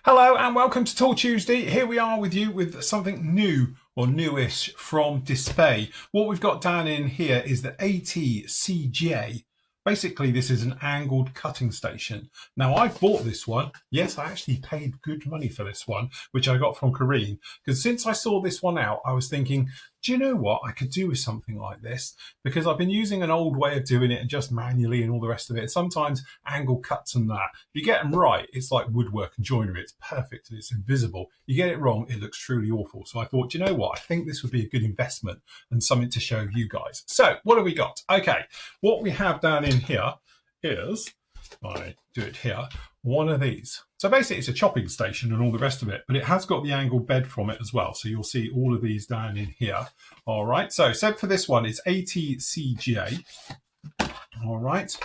Hello and welcome to Tool Tuesday. Here we are with you with something new or newish from DSPIAE. What we've got down in here is the ATCJ. Basically, this is an angled cutting station. Now, I bought this one. Yes, I actually paid good money for this one, which I got from Kareem. Because since I saw this one out, I was thinking, do you know what I could do with something like this? Because I've been using an old way of doing it and just manually and all the rest of it. And sometimes angle cuts and that. If you get them right, it's like woodwork and joinery. It's perfect and it's invisible. You get it wrong, it looks truly awful. So I thought, do you know what? I think this would be a good investment and something to show you guys. So what have we got? Okay, what we have down in here is, I do it here, one of these. So basically it's a chopping station and all the rest of it, but it has got the angled bed from it as well. So you'll see all of these down in here. All right, so for this one, it's ATCJ. All right,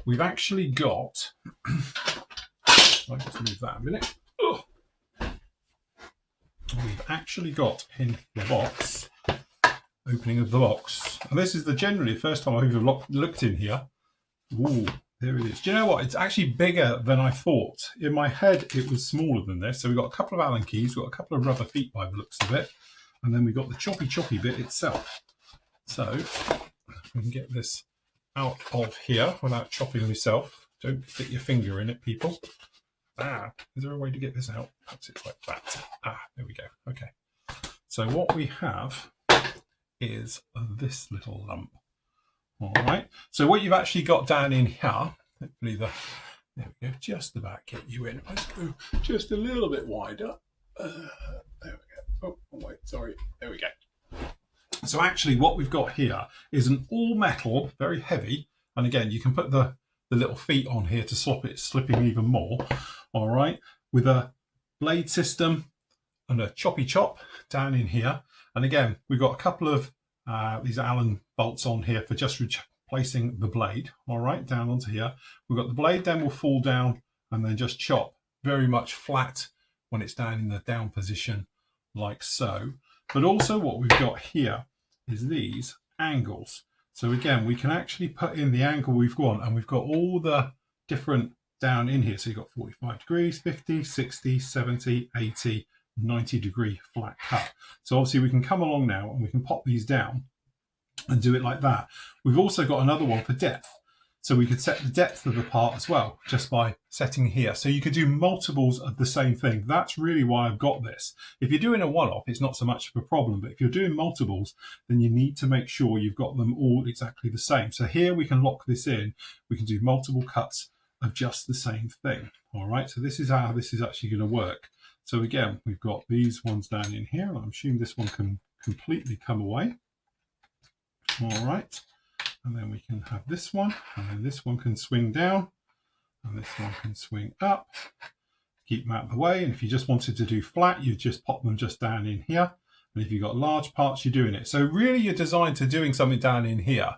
we've actually got, I'll just move that a minute. Ugh. We've actually got in the box, opening of the box, and this is generally the first time I've ever looked in here. Ooh, there it is. Do you know what? It's actually bigger than I thought. In my head, it was smaller than this. So we've got a couple of Allen keys, we've got a couple of rubber feet by the looks of it, and then we've got the choppy bit itself. So we can get this out of here without chopping myself. Don't stick your finger in it, people. Ah, is there a way to get this out? Perhaps it's like that. Ah, there we go. Okay. So what we have is this little lump. All right. So what you've actually got down in here, hopefully there we go, just about get you in. Let's go just a little bit wider. There we go. Oh, wait, sorry. There we go. So actually what we've got here is an all metal, very heavy. And again, you can put the little feet on here to stop it slipping even more. All right, with a blade system and a choppy chop down in here. And again, we've got a couple of these Allen bolts on here for just replacing the blade. All right, down onto here. We've got the blade, then will fall down and then just chop very much flat when it's down in the down position like so. But also what we've got here is these angles. So again, we can actually put in the angle we've got, and we've got all the different down in here. So you've got 45 degrees, 50, 60, 70, 80, 90 degree flat cut. So obviously we can come along now and we can pop these down and do it like that. We've also got another one for depth. So we could set the depth of the part as well, just by setting here. So you could do multiples of the same thing. That's really why I've got this. If you're doing a one-off, it's not so much of a problem, but if you're doing multiples, then you need to make sure you've got them all exactly the same. So here we can lock this in. We can do multiple cuts of just the same thing. All right, so this is how this is actually going to work. So again, we've got these ones down in here. I'm assuming this one can completely come away. All right. And then we can have this one, and then this one can swing down, and this one can swing up. Keep them out of the way. And if you just wanted to do flat, you just pop them just down in here. And if you've got large parts, you're doing it. So really you're designed to doing something down in here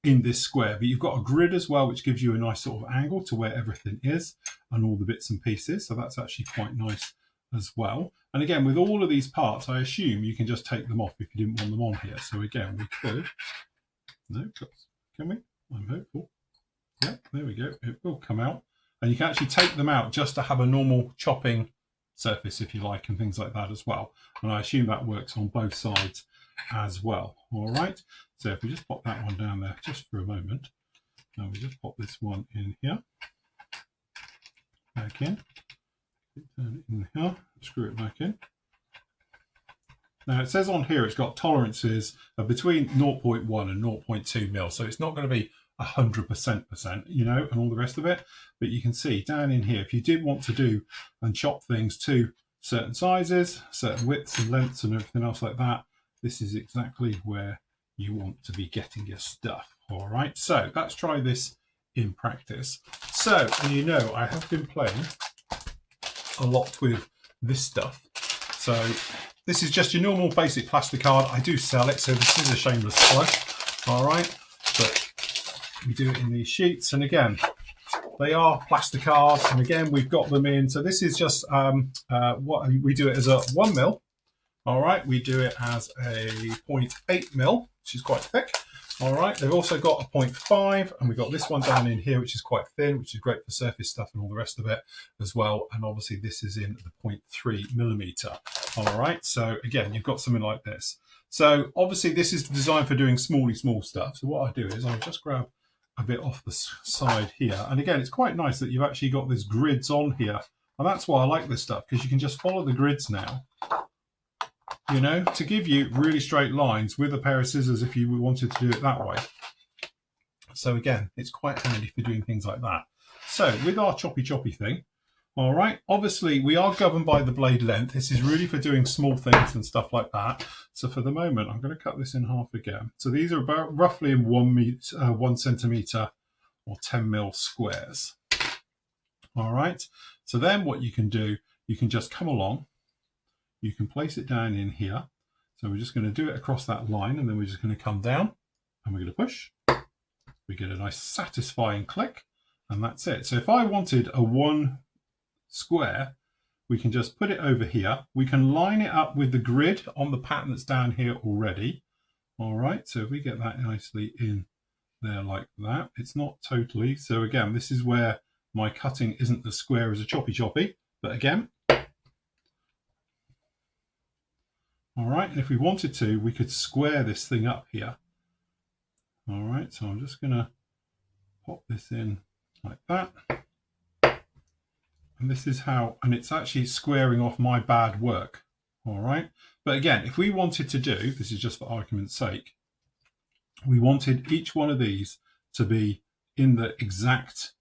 in this square, but you've got a grid as well, which gives you a nice sort of angle to where everything is and all the bits and pieces. So that's actually quite nice as well. And again, with all of these parts, I assume you can just take them off if you didn't want them on here. So again, we could, no, can we? I'm hopeful. Yeah, there we go. It will come out. And you can actually take them out just to have a normal chopping surface, if you like, and things like that as well. And I assume that works on both sides as well. All right. So if we just pop that one down there just for a moment. Now we just pop this one in here. Back in. Turn it in here. Screw it back in. Now it says on here it's got tolerances of between 0.1 and 0.2 mil, so it's not going to be 100%, you know, and all the rest of it. But you can see down in here, if you did want to do and chop things to certain sizes, certain widths and lengths and everything else like that, this is exactly where you want to be getting your stuff. All right, so let's try this in practice. So, you know, I have been playing a lot with this stuff. So this is just your normal basic plastic card. I do sell it, so this is a shameless plug. All right, but we do it in these sheets, and again, they are plastic cards, and again, we've got them in. So this is just what we do it as a 1 mil. All right, we do it as a 0.8 mil, which is quite thick. All right, they've also got a 0.5, and we've got this one down in here, which is quite thin, which is great for surface stuff and all the rest of it as well. And obviously this is in the 0.3 millimeter. All right, so again, you've got something like this. So obviously this is designed for doing small stuff. So what I do is I'll just grab a bit off the side here. And again, it's quite nice that you've actually got this grids on here. And that's why I like this stuff, because you can just follow the grids now, you know, to give you really straight lines with a pair of scissors if you wanted to do it that way. So again, it's quite handy for doing things like that. So with our choppy thing, all right, obviously we are governed by the blade length. This is really for doing small things and stuff like that. So for the moment, I'm going to cut this in half again. So these are about roughly in 1 centimeter or 10 mil squares. All right, so then what you can do, you can just come along, you can place it down in here. So we're just going to do it across that line, and then we're just going to come down and we're going to push. We get a nice satisfying click, and that's it. So if I wanted a 1 square, we can just put it over here. We can line it up with the grid on the pattern that's down here already. All right, so if we get that nicely in there like that, it's not totally. So again, this is where my cutting isn't as square as a choppy, but again, all right, and if we wanted to, we could square this thing up here. All right, so I'm just gonna pop this in like that. And this is how, and it's actually squaring off my bad work. All right, but again, if we wanted to do, this is just for argument's sake, we wanted each one of these to be in the exact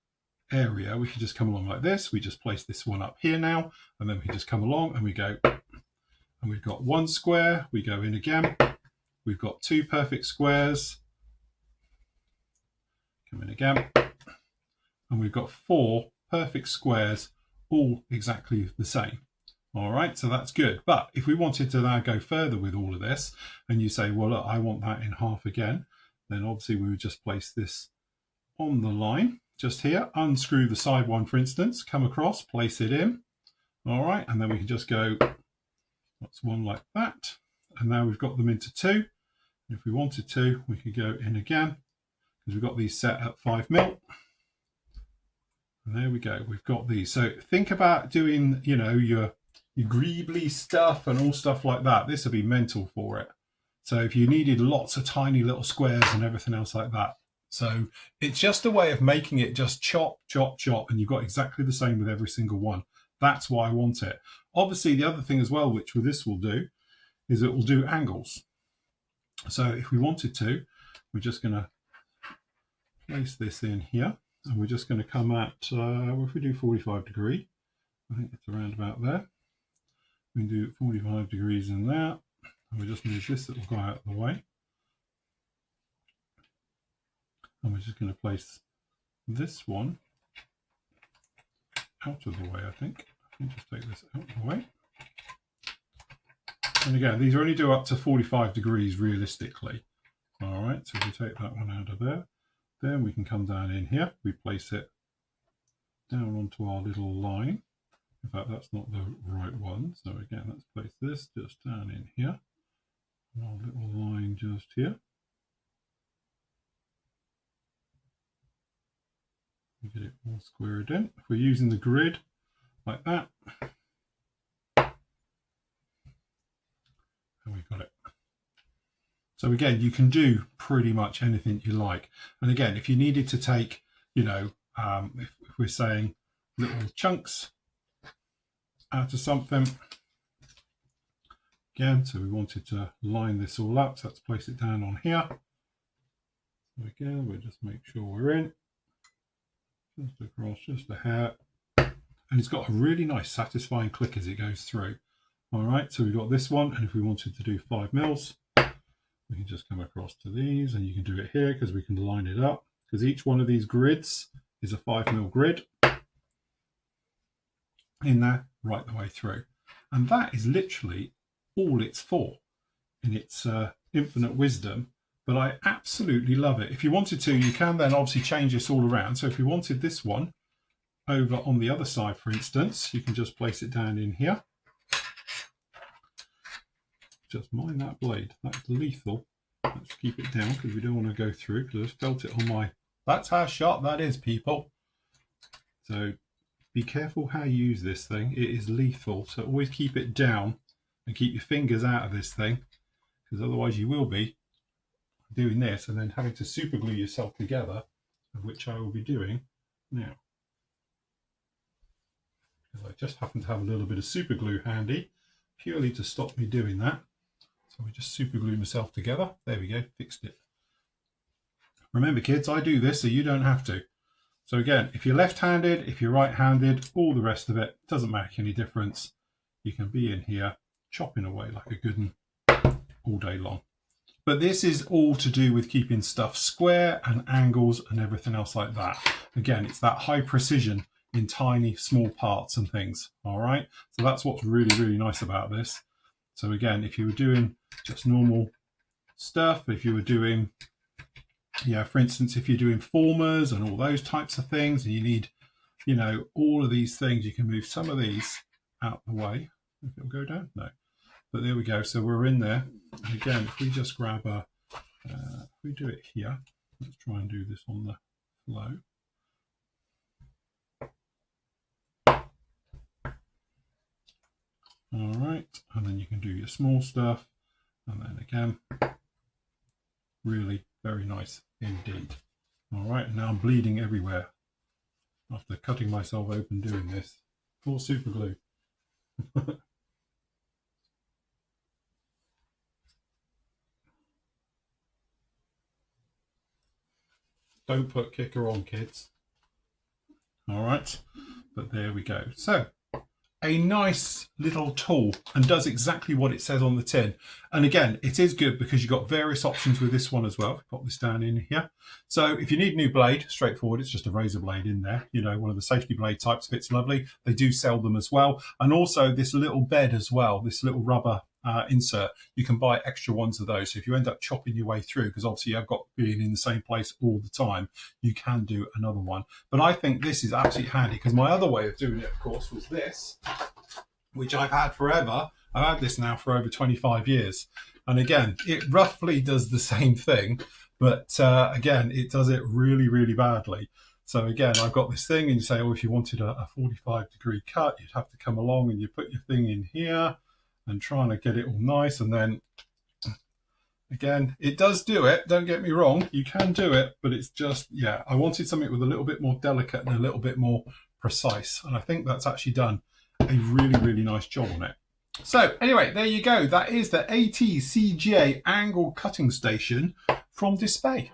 area, we could just come along like this. We just place this one up here now, and then we just come along and we go, and we've got 1 square, we go in again, we've got 2 perfect squares, come in again, and we've got 4 perfect squares, all exactly the same. All right, so that's good. But if we wanted to now go further with all of this, and you say, well, look, I want that in half again, then obviously we would just place this on the line just here, unscrew the side one, for instance, come across, place it in. All right, and then we can just go, that's one like that. And now we've got them into 2. And if we wanted to, we could go in again, because we've got these set at 5 mil. And there we go, we've got these. So think about doing, you know, your greebly stuff and all stuff like that. This would be mental for it. So if you needed lots of tiny little squares and everything else like that. So it's just a way of making it just chop, and you've got exactly the same with every single one. That's why I want it. Obviously, the other thing as well, which this will do, is it will do angles. So if we wanted to, we're just going to place this in here, and we're just going to come at, if we do 45 degree, I think it's around about there. We can do 45 degrees in there, and we just move this little guy out of the way. And we're just going to place this one out of the way, I think. Just take this out of the way. And again, these only do up to 45 degrees realistically. All right, so if we take that one out of there, then we can come down in here. We place it down onto our little line. In fact, that's not the right one. So again, let's place this just down in here. And our little line just here. We get it all squared in. If we're using the grid like that, and we've got it. So again, you can do pretty much anything you like. And again, if you needed to take, you know, if we're saying little chunks out of something, again, so we wanted to line this all up, so let's place it down on here. So again, we'll just make sure we're in. Just across just a hair, and it's got a really nice satisfying click as it goes through. All right, so we've got this one, and if we wanted to do 5 mils, we can just come across to these, and you can do it here because we can line it up, because each one of these grids is a 5 mil grid in there right the way through. And that is literally all it's for in its infinite wisdom. But I absolutely love it. If you wanted to, you can then obviously change this all around. So if you wanted this one over on the other side, for instance, you can just place it down in here. Just mind that blade, that's lethal. Let's keep it down because we don't want to go through, because I just felt it on my... That's how sharp that is, people. So be careful how you use this thing. It is lethal, so always keep it down and keep your fingers out of this thing, because otherwise you will be doing this and then having to super glue yourself together, of which I will be doing now. Because I just happen to have a little bit of super glue handy, purely to stop me doing that. So we just super glue myself together. There we go, fixed it. Remember kids, I do this so you don't have to. So again, if you're left-handed, if you're right-handed, all the rest of it doesn't make any difference. You can be in here chopping away like a good one all day long. But this is all to do with keeping stuff square and angles and everything else like that. Again, it's that high precision in tiny, small parts and things. All right. So that's what's really, really nice about this. So again, if you were doing just normal stuff, if you were doing, yeah, for instance, if you're doing formers and all those types of things, and you need, you know, all of these things, you can move some of these out the way. If it'll go down, no. But there we go. So we're in there. And again, if we just grab a, if we do it here, let's try and do this on the flow. All right, and then you can do your small stuff, and then again, really very nice indeed. All right, and now I'm bleeding everywhere after cutting myself open doing this. Full super glue. Don't put kicker on, kids. All right, but there we go. So a nice little tool, and does exactly what it says on the tin. And again, it is good because you've got various options with this one as well. Pop this down in here. So if you need a new blade, straightforward, it's just a razor blade in there. You know, one of the safety blade types fits lovely. They do sell them as well. And also this little bed as well, this little rubber insert, you can buy extra ones of those. So if you end up chopping your way through, because obviously you've got being in the same place all the time, you can do another one. But I think this is absolutely handy, because my other way of doing it, of course, was this, which I've had forever. I've had this now for over 25 years. And again, it roughly does the same thing, but again, it does it really, really badly. So again, I've got this thing, and you say, oh, if you wanted a 45-degree cut, you'd have to come along and you put your thing in here and trying to get it all nice. And then again, it does do it, don't get me wrong, you can do it, but it's just, yeah, I wanted something with a little bit more delicate and a little bit more precise, and I think that's actually done a really, really nice job on it. So anyway, there you go. That is the ATCGA angle cutting station from DSPIAE.